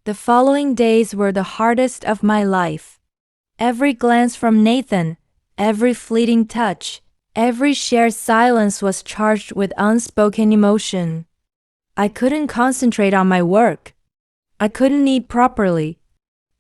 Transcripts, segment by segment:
The following days were the hardest of my life. Every glance from Nathan, every fleeting touch, every shared silence was charged with unspoken emotion. I couldn't concentrate on my work. I couldn't eat properly.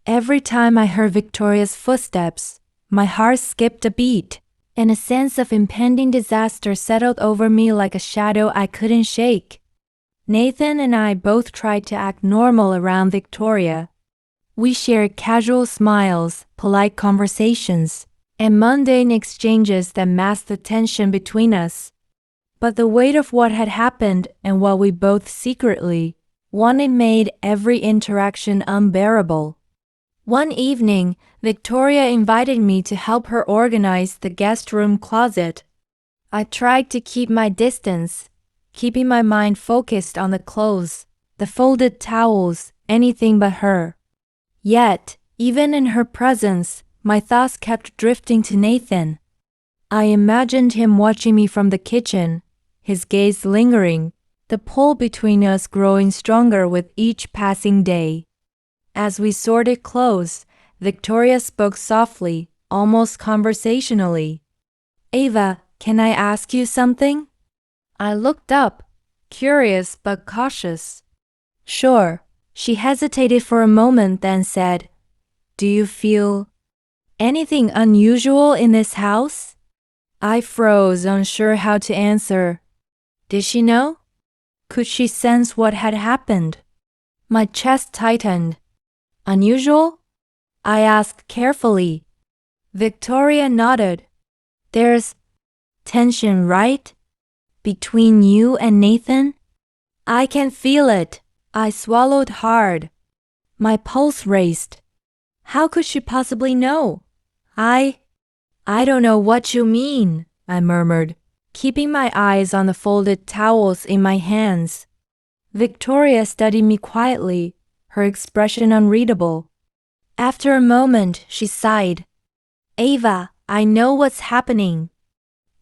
Every time I heard Victoria's footsteps, my heart skipped a beat, and a sense of impending disaster settled over me like a shadow I couldn't shake. Nathan and I both tried to act normal around Victoria. We shared casual smiles, polite conversations, and mundane exchanges that masked the tension between us. But the weight of what had happened and what we both secretly wanted made every interaction unbearable. One evening, Victoria invited me to help her organize the guest room closet. I tried to keep my distance, keeping my mind focused on the clothes, the folded towels, anything but her. Yet, even in her presence, my thoughts kept drifting to Nathan. I imagined him watching me from the kitchen, his gaze lingering, the pull between us growing stronger with each passing day. As we sorted clothes, Victoria spoke softly, almost conversationally. "Ava, can I ask you something?" I looked up, curious but cautious. "Sure." She hesitated for a moment, then said, "Do you feel anything unusual in this house?" I froze, unsure how to answer. Did she know? Could she sense what had happened? My chest tightened. "Unusual?" I asked carefully. Victoria nodded. "There's tension, right? Between you and Nathan?" "I can feel it." I swallowed hard. My pulse raced. How could she possibly know? I don't know what you mean," I murmured, keeping my eyes on the folded towels in my hands. Victoria studied me quietly, her expression unreadable. After a moment, she sighed. "Ava, I know what's happening.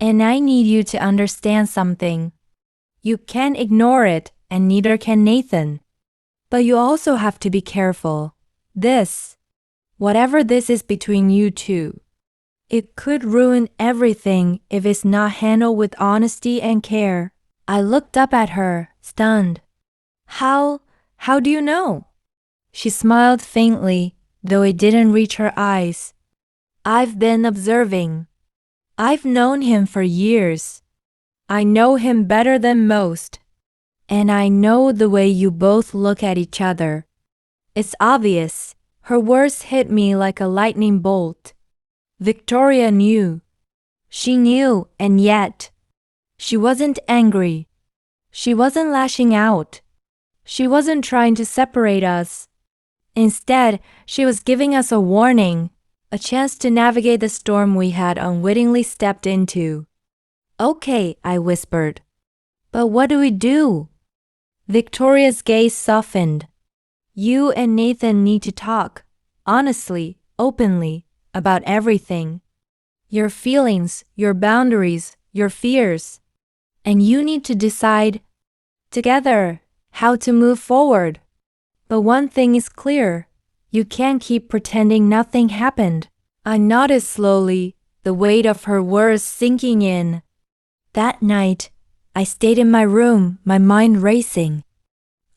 And I need you to understand something. You can't ignore it, and neither can Nathan. But you also have to be careful. Whatever this is between you two, it could ruin everything if it's not handled with honesty and care." I looked up at her, stunned. How do you know?" She smiled faintly, though it didn't reach her eyes. "I've been observing. I've known him for years. I know him better than most. And I know the way you both look at each other. It's obvious." Her words hit me like a lightning bolt. Victoria knew. She knew, and yet she wasn't angry. She wasn't lashing out. She wasn't trying to separate us. Instead, she was giving us a warning, a chance to navigate the storm we had unwittingly stepped into. "Okay," I whispered. "But what do we do?" Victoria's gaze softened. "You and Nathan need to talk, honestly, openly, about everything. Your feelings, your boundaries, your fears. And you need to decide, together, how to move forward. But one thing is clear. You can't keep pretending nothing happened." I nodded slowly, the weight of her words sinking in. That night, I stayed in my room, my mind racing.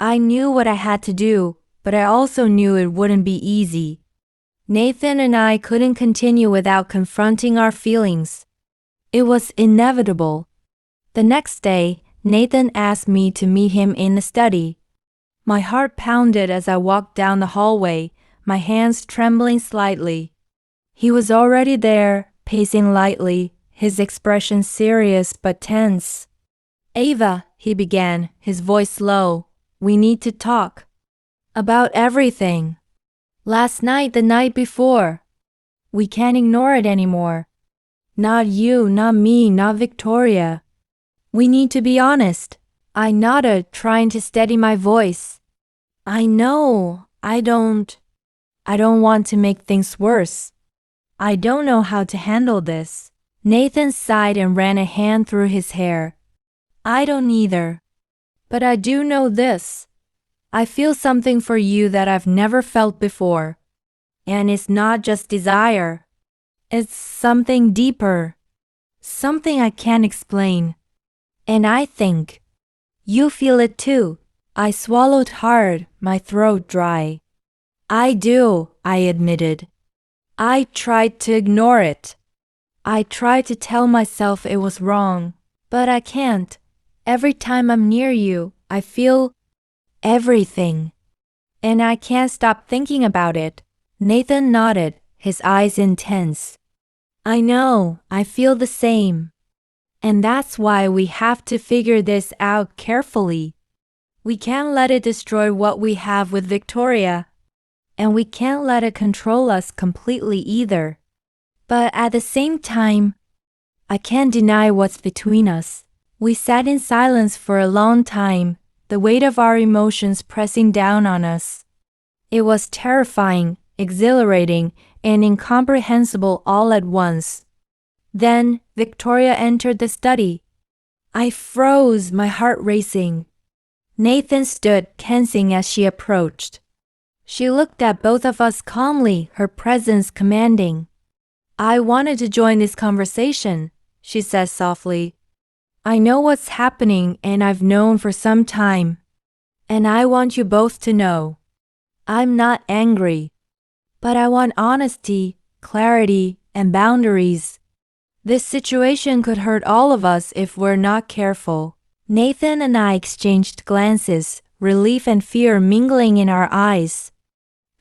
I knew what I had to do, but I also knew it wouldn't be easy. Nathan and I couldn't continue without confronting our feelings. It was inevitable. The next day, Nathan asked me to meet him in the study. My heart pounded as I walked down the hallway, my hands trembling slightly. He was already there, pacing lightly, his expression serious but tense. "Ava," he began, his voice low, "we need to talk. About everything. Last night, the night before. We can't ignore it anymore. Not you, not me, not Victoria. We need to be honest." I nodded, trying to steady my voice. "I know. I don't want to make things worse. I don't know how to handle this." Nathan sighed and ran a hand through his hair. "I don't either. But I do know this. I feel something for you that I've never felt before. And it's not just desire. It's something deeper. Something I can't explain. And I think you feel it too. I swallowed hard, my throat dry. I do, I admitted. I tried to ignore it. I tried to tell myself it was wrong, but I can't. Every time I'm near you, I feel everything. And I can't stop thinking about it. Nathan nodded, his eyes intense. I know, I feel the same. And that's why we have to figure this out carefully. We can't let it destroy what we have with Victoria. And we can't let it control us completely either. But at the same time, I can't deny what's between us. We sat in silence for a long time, the weight of our emotions pressing down on us. It was terrifying, exhilarating, and incomprehensible all at once. Then Victoria entered the study. I froze, my heart racing. Nathan stood, tensing as she approached. She looked at both of us calmly, her presence commanding. I wanted to join this conversation, she said softly. I know what's happening and I've known for some time. And I want you both to know. I'm not angry. But I want honesty, clarity, and boundaries. This situation could hurt all of us if we're not careful. Nathan and I exchanged glances, relief and fear mingling in our eyes.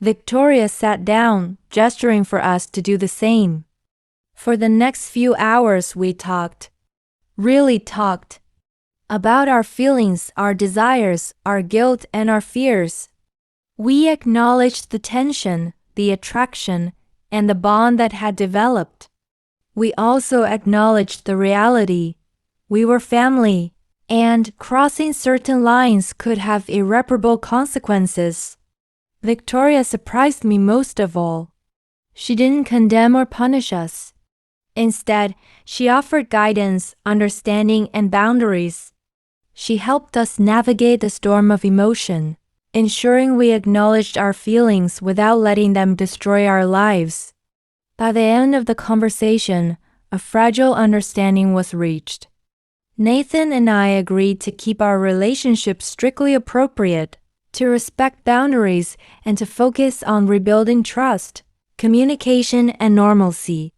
Victoria sat down, gesturing for us to do the same. For the next few hours we talked. Really talked. About our feelings, our desires, our guilt, and our fears. We acknowledged the tension, the attraction, and the bond that had developed. We also acknowledged the reality. We were family, and crossing certain lines could have irreparable consequences. Victoria surprised me most of all. She didn't condemn or punish us. Instead, she offered guidance, understanding, and boundaries. She helped us navigate the storm of emotion, ensuring we acknowledged our feelings without letting them destroy our lives. By the end of the conversation, a fragile understanding was reached. Nathan and I agreed to keep our relationship strictly appropriate, to respect boundaries, and to focus on rebuilding trust, communication, and normalcy.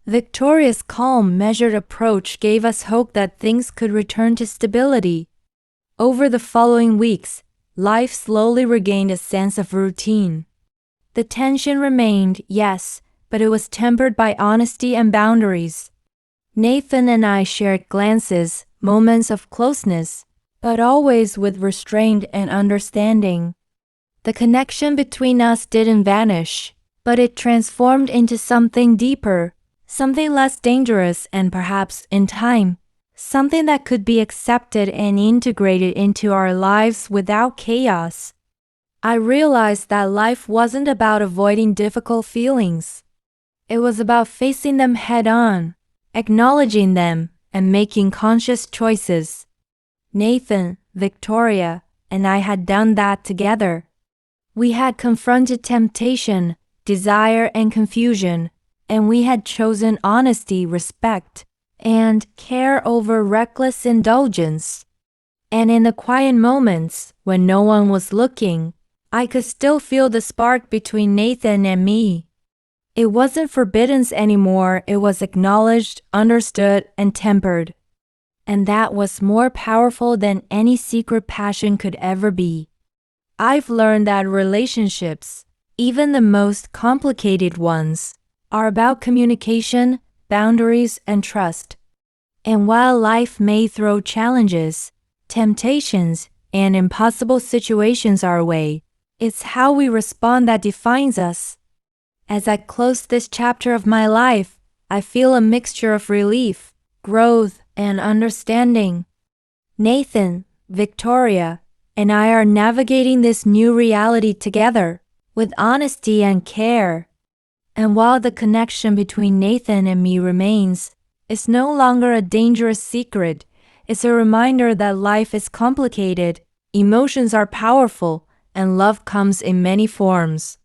Victoria's calm, measured approach gave us hope that things could return to stability. Over the following weeks, life slowly regained a sense of routine. The tension remained, yes, but it was tempered by honesty and boundaries. Nathan and I shared glances, moments of closeness, but always with restraint and understanding. The connection between us didn't vanish, but it transformed into something deeper, something less dangerous, and perhaps, in time, something that could be accepted and integrated into our lives without chaos. I realized that life wasn't about avoiding difficult feelings. It was about facing them head-on, acknowledging them, and making conscious choices. Nathan, Victoria, and I had done that together. We had confronted temptation, desire, and confusion, and we had chosen honesty, respect, and care over reckless indulgence. And in the quiet moments, when no one was looking, I could still feel the spark between Nathan and me. It wasn't forbidden anymore, it was acknowledged, understood, and tempered. And that was more powerful than any secret passion could ever be. I've learned that relationships, even the most complicated ones, are about communication, boundaries, and trust. And while life may throw challenges, temptations, and impossible situations our way, it's how we respond that defines us. As I close this chapter of my life, I feel a mixture of relief, growth, and understanding. Nathan, Victoria, and I are navigating this new reality together, with honesty and care. And while the connection between Nathan and me remains, it's no longer a dangerous secret. It's a reminder that life is complicated, emotions are powerful, and love comes in many forms.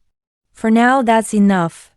For now, that's enough.